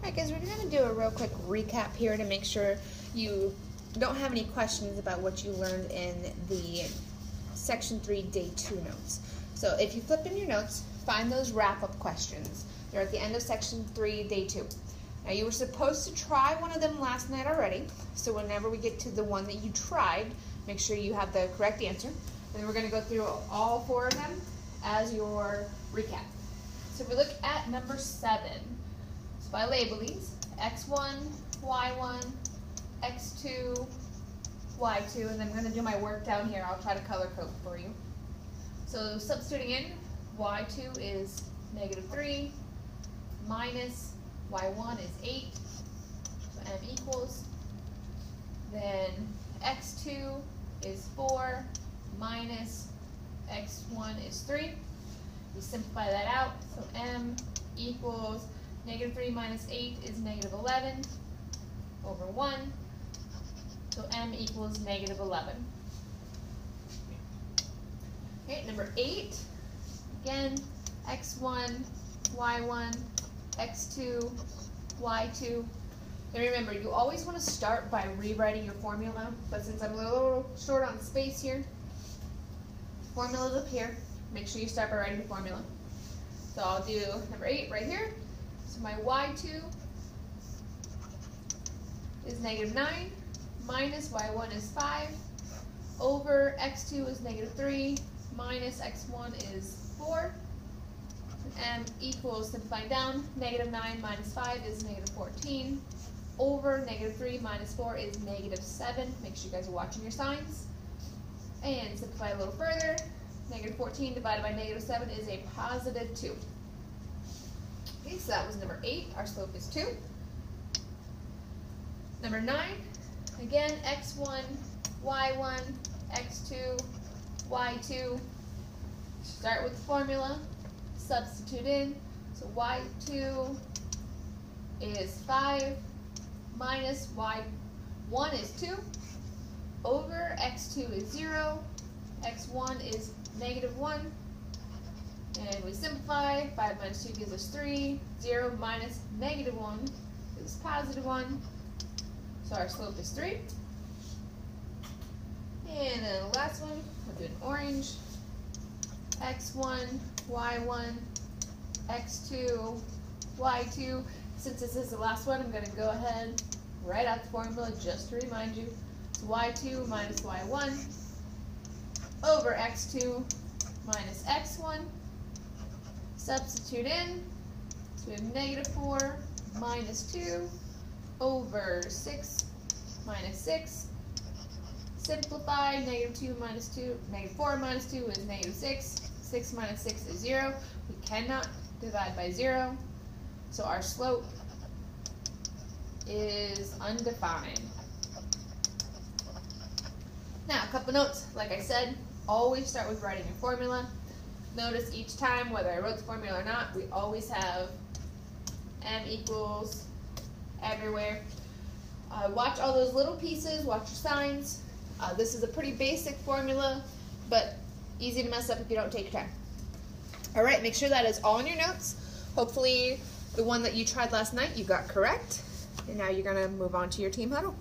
Alright guys, we're going to do a real quick recap here to make sure you don't have any questions about what you learned in the Section 3 Day 2 notes. So if you flip in your notes, find those wrap-up questions. They're at the end of Section 3 Day 2. Now you were supposed to try one of them last night already, so whenever we get to the one that you tried, make sure you have the correct answer. And then we're going to go through all 4 of them as your recap. So if we look at number 7, so if I label these, x1, y1, x2, y2, and then I'm going to do my work down here. I'll try to color code for you. So substituting in, y2 is -3, minus y1 is 8, so m equals, then x2 is 4, minus x1 is 3. We simplify that out, so m equals -3 minus 8 is -11 over 1, so m equals -11. Okay, number 8, again, x1, y1, x2, y2. And remember, you always want to start by rewriting your formula, but since I'm a little short on space here, formula's up here. Make sure you start by writing the formula. So I'll do number 8 right here. So my y2 is -9, minus y1 is 5, over x2 is -3, minus x1 is 4, and m equals, simplifying down, -9 minus 5 is -14, over -3 minus 4 is -7. Make sure you guys are watching your signs. And simplify a little further, -14 divided by -7 is a +2. Okay, so that was number 8. Our slope is 2. Number 9, again, x1, y1, x2, y2. Start with the formula, substitute in. So y2 is 5, minus y1 is 2, over x2 is 0, x1 is -1, and we simplify. 5 minus 2 gives us 3, 0 minus -1 is +1, so our slope is 3. And then the last one, we'll do an orange, x1, y1, x2, y2. Since this is the last one, I'm going to go ahead, write out the formula just to remind you. It's y2 minus y1 over x2 minus x1. Substitute in, so we have -4 minus 2 over 6 minus 6. Simplify, -2 minus 2, -4 minus 2 is -6. 6 minus 6 is 0. We cannot divide by 0. So our slope is undefined. Now, a couple notes. Like I said, always start with writing your formula. Notice each time, whether I wrote the formula or not, we always have m equals everywhere. Watch all those little pieces, watch your signs. This is a pretty basic formula, but easy to mess up if you don't take your time. All right, make sure that is all in your notes. Hopefully the one that you tried last night you got correct, and now you're going to move on to your team huddle.